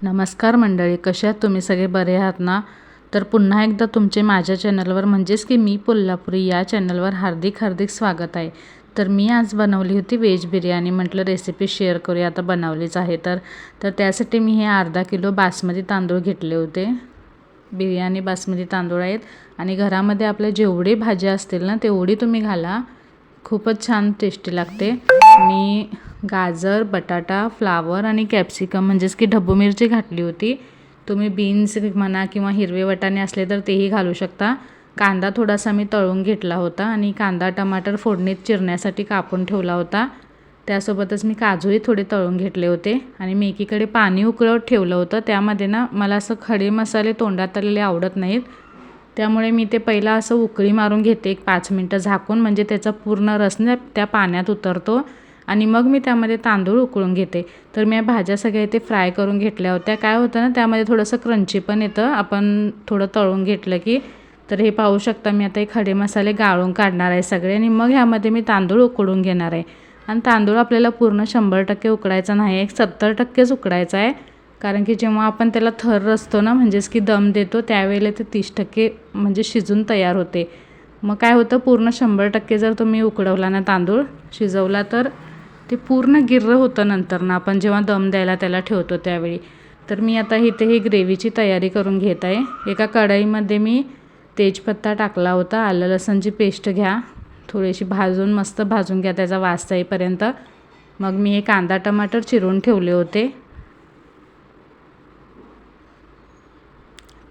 नमस्कार मंडळी, कशा आहात तुम्ही सगळे? बरे आहात ना? तर पुन्हा एकदा तुमचे माझ्या चॅनलवर म्हणजेच की मी कोल्हापुरी या चॅनलवर हार्दिक स्वागत आहे. तर मी आज बनवली होती व्हेज बिर्याणी. म्हटलं रेसिपी शेअर करूया, आता बनवलीच आहे तर त्यासाठी मी हे अर्धा किलो बासमती तांदूळ घेतले होते. बिर्याणी बासमती तांदूळ आहेत आणि घरामध्ये आपल्या जेवढी भाज्या असतील ना तेवढी तुम्ही घाला, खूपच छान टेस्टी लागते. मी गाजर, बटाटा, फ्लावर आणि कॅप्सिकम म्हणजेच की ढबू मिरची घातली होती. तुम्ही बीन्स म्हणा किंवा हिरवे वाटाणे असले तर तेही घालू शकता. कांदा थोडासा मी तळून घेतला होता आणि कांदा टमाटर फोडणीत चिरण्यासाठी कापून ठेवला होता. त्यासोबतच मी काजूही थोडे तळून घेतले होते आणि मी एकीकडे पाणी उकळवत ठेवलं होतं. त्यामध्ये ना मला असं खडे मसाले तोंडात आलेले आवडत नाहीत, त्यामुळे मी ते पहिला असं उकळी मारून घेते 5 मिनटं झाकून, म्हणजे त्याचा पूर्ण रस ना त्या पाण्यात उतरतो आणि मग मी त्यामध्ये तांदूळ उकळून घेते. तर मी भाज्या सगळ्या इथे फ्राय करून घेतल्या होत्या. काय होतं ना त्यामध्ये थोडंसं क्रंची पण येतं आपण थोडं तळून घेतलं की. तर हे पाहू शकता मी आता हे खडे मसाले गाळून काढणार आहे सगळे आणि मग ह्यामध्ये मी तांदूळ उकळून घेणार आहे. आणि तांदूळ आपल्याला पूर्ण 100% उकडायचा नाही, एक 70%च उकडायचा आहे. कारण की जेव्हा आपण त्याला थर रचतो ना, म्हणजेच की दम देतो, त्यावेळेला ते 30% म्हणजे शिजून तयार होते. मग काय होतं, पूर्ण 100% जर तुम्ही उकडवला ना तांदूळ शिजवला तर ते पूर्ण गिर्र होतं नंतर ना आपण जेव्हा दम द्यायला त्याला ठेवतो त्यावेळी. तर मी आता इथे ही ग्रेव्हीची तयारी करून घेत आहे. एका कढईमध्ये मी तेजपत्ता टाकला होता. आलं लसणची पेस्ट घ्या, थोडीशी भाजून मस्त भाजून घ्या त्याचा वास जाईपर्यंत. मग मी हे कांदा टमाटर चिरून ठेवले होते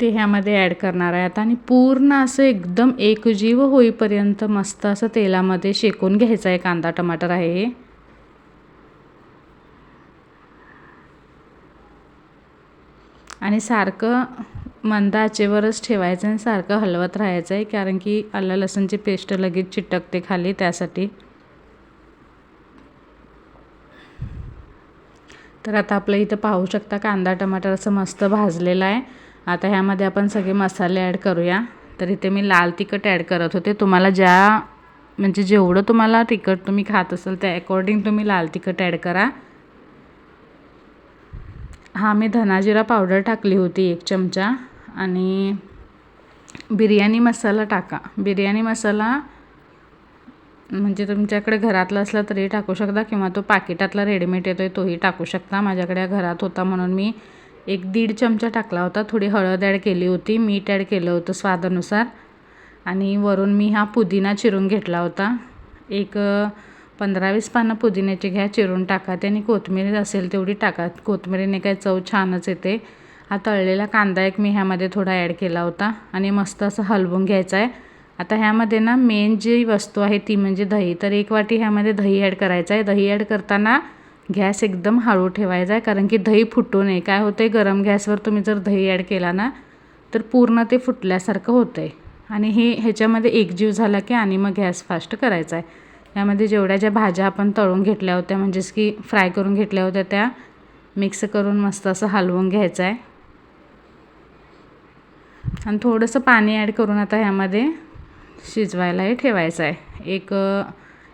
ते ह्यामध्ये ॲड करणार आहे आता आणि पूर्ण असं एकदम एकजीव होईपर्यंत मस्त असं तेलामध्ये शेकून घ्यायचं आहे. कांदा टमाटर आहे हे. आणि सारखं मंद आचेवरच ठेवायचं आणि सारखं हलवत राहायचं आहे, कारण की आलं लसणची पेस्ट लगेच चिटकते खाली, त्यासाठी. तर आता आपलं इथं पाहू शकता कांदा टमाटर असं मस्त भाजलेला आहे. आता ह्यामध्ये आपण सगळे मसाले ॲड करूया. तर इथे मी लाल तिखट ॲड करत होते. तुम्हाला म्हणजे जेवढं तुम्हाला तिखट तुम्ही खात असाल त्या अकॉर्डिंग तुम्ही लाल तिखट ॲड करा. हां, मी धना जिरा पावडर टाकली होती 1 चमचा आणि बिर्याणी मसाला टाका. बिर्याणी मसाला म्हणजे तुमच्याकडे घरातला असला तरी टाकू शकता किंवा तो पाकिटातला रेडीमेड येतो आहे तोही टाकू शकता. माझ्याकडे घरात होता म्हणून मी 1-1.5 चमचा टाकला होता. थोडी हळद ॲड केली होती, मीठ ॲड केलं होतं स्वादानुसार आणि वरून मी हा पुदिना चिरून घेतला होता. एक 15-20 पानं पुदिन्याची घ्या, चिरून टाका. त्याने कोथिंबीर असेल तेवढी टाका, कोथिंबीरीने काय चव छानच येते. हा तळलेला कांदा एक मी ह्यामध्ये थोडा ॲड केला होता आणि मस्त असं हलवून घ्यायचं आहे. आता ह्यामध्ये ना मेन जी वस्तू आहे ती म्हणजे दही. तर 1 वाटी ह्यामध्ये दही ॲड करायचं आहे. दही ॲड करताना गॅस एकदम हळू ठेवायचा आहे, कारण की दही फुटू नये. काय होतं आहे, गरम गॅसवर तुम्ही जर दही ॲड केला ना तर पूर्ण ते फुटल्यासारखं होतं आहे. आणि ह्याच्यामध्ये एकजीव झाला की आणि मग गॅस फास्ट करायचा आहे. यामध्ये जेवढ्या ज्या भाज्या आपण तळून घेतल्या होत्या म्हणजेच की फ्राय करून घेतल्या होत्या त्या मिक्स करून मस्त असं हलवून घ्यायचं आहे. आणि थोडंसं पाणी ॲड करून आता ह्यामध्ये शिजवायलाही ठेवायचं आहे. एक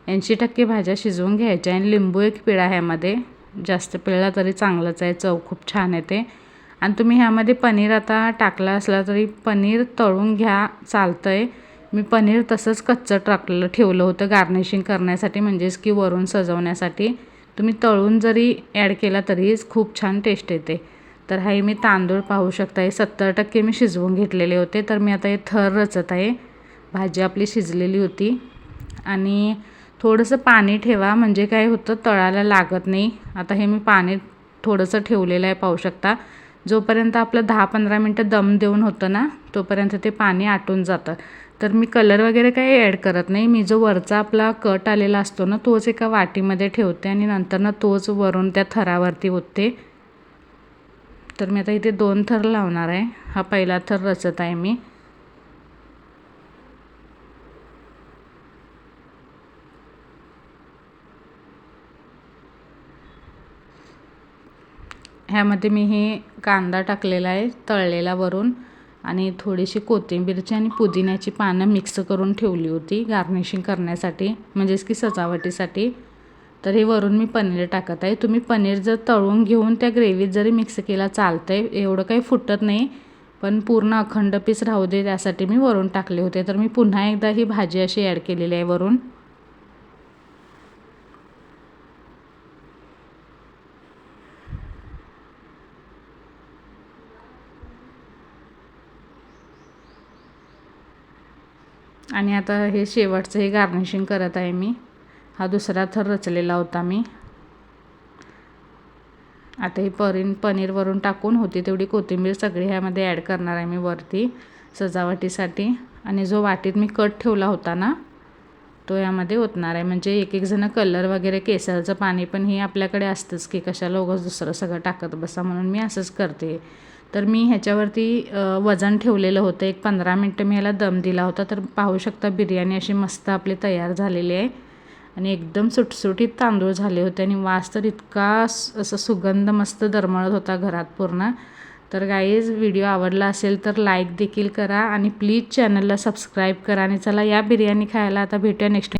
80% भाज्या शिजवून घ्यायच्या आणि लिंबू एक पिळा ह्यामध्ये. जास्त पिळला तरी चांगलंच आहे, चव खूप छान येते. आणि तुम्ही ह्यामध्ये पनीर आता टाकला असला तरी पनीर तळून घ्या, चालतं आहे. मी पनीर तसंच कच्चं ठेवलं होतं गार्निशिंग करण्यासाठी, म्हणजेच की वरून सजवण्यासाठी. तुम्ही तळून जरी ॲड केला तरीच खूप छान टेस्ट येते. तर हे मी तांदूळ पाहू शकता, हे 70% मी शिजवून घेतलेले होते. तर मी आता हे थर रचत आहे. भाजी आपली शिजलेली होती आणि थोडंसं पाणी ठेवा, म्हणजे काय होतं तळायला लागत नाही. आता हे मी पाणी थोडंसं ठेवलेलं आहे पाहू शकता. जोपर्यंत आपलं 10-15 मिनटं दम देऊन होतं ना तोपर्यंत ते पाणी आटून जातं. तर मी कलर वगैरे काही ॲड करत नाही. मी जो वरचा आपला कट आलेला असतो ना तोच एका वाटीमध्ये ठेवते आणि नंतर ना तोच वरून त्या थरावरती ओतते. तर मी आता इथे 2 थर लावणार आहे. हा पहिला थर रचत आहे मी. ह्यामध्ये मी हे कांदा टाकलेला आहे तळलेला वरून आणि थोडीशी कोथिंबीरची आणि पुदिन्याची पानं मिक्स करून ठेवली होती गार्निशिंग करण्यासाठी, म्हणजेच की सजावटीसाठी. तर हे वरून मी पनीर टाकत आहे. तुम्ही पनीर जर तळून घेऊन त्या ग्रेव्हीत जरी मिक्स केला चालतंय, एवढं काही फुटत नाही, पण पूर्ण अखंड पीस राहू दे त्यासाठी मी वरून टाकले होते. तर मी पुन्हा एकदा ही भाजी अशी ॲड केलेली आहे वरून. आणि आता हे शेवटचं हे गार्निशिंग करत आहे मी. हा दुसरा थर रचलेला होता मी. आता ही पनीर वरून टाकून होती तेवढी कोथिंबीर सगळी ह्यामध्ये ॲड करणार आहे मी वरती सजावटीसाठी. आणि जो वाटीत मी कट ठेवला होता ना, तो यामध्ये ओतणार आहे. म्हणजे एक जण कलर वगैरे केसरचं पाणी पण हे आपल्याकडे असतंच की, कशाला उगाच दुसरं सगळं टाकत बसा, म्हणून मी असंच करते. तर मी ह्याच्यावरती वजन ठेवलेलं होतं. एक 15 मिनटं मी ह्याला दम दिला होता. तर पाहू शकता बिर्याणी अशी मस्त आपली तयार झालेली आहे. आणि एकदम सुटसुटीत तांदूळ झाले होते आणि वास तर इतका असं सुगंध मस्त दरमळत होता घरात पूर्ण. तर गाईज, व्हिडिओ आवडला असेल तर लाईक देखील करा आणि प्लीज चॅनलला सबस्क्राईब करा. आणि चला या बिर्याणी खायला. आता भेटूया नेक्स्ट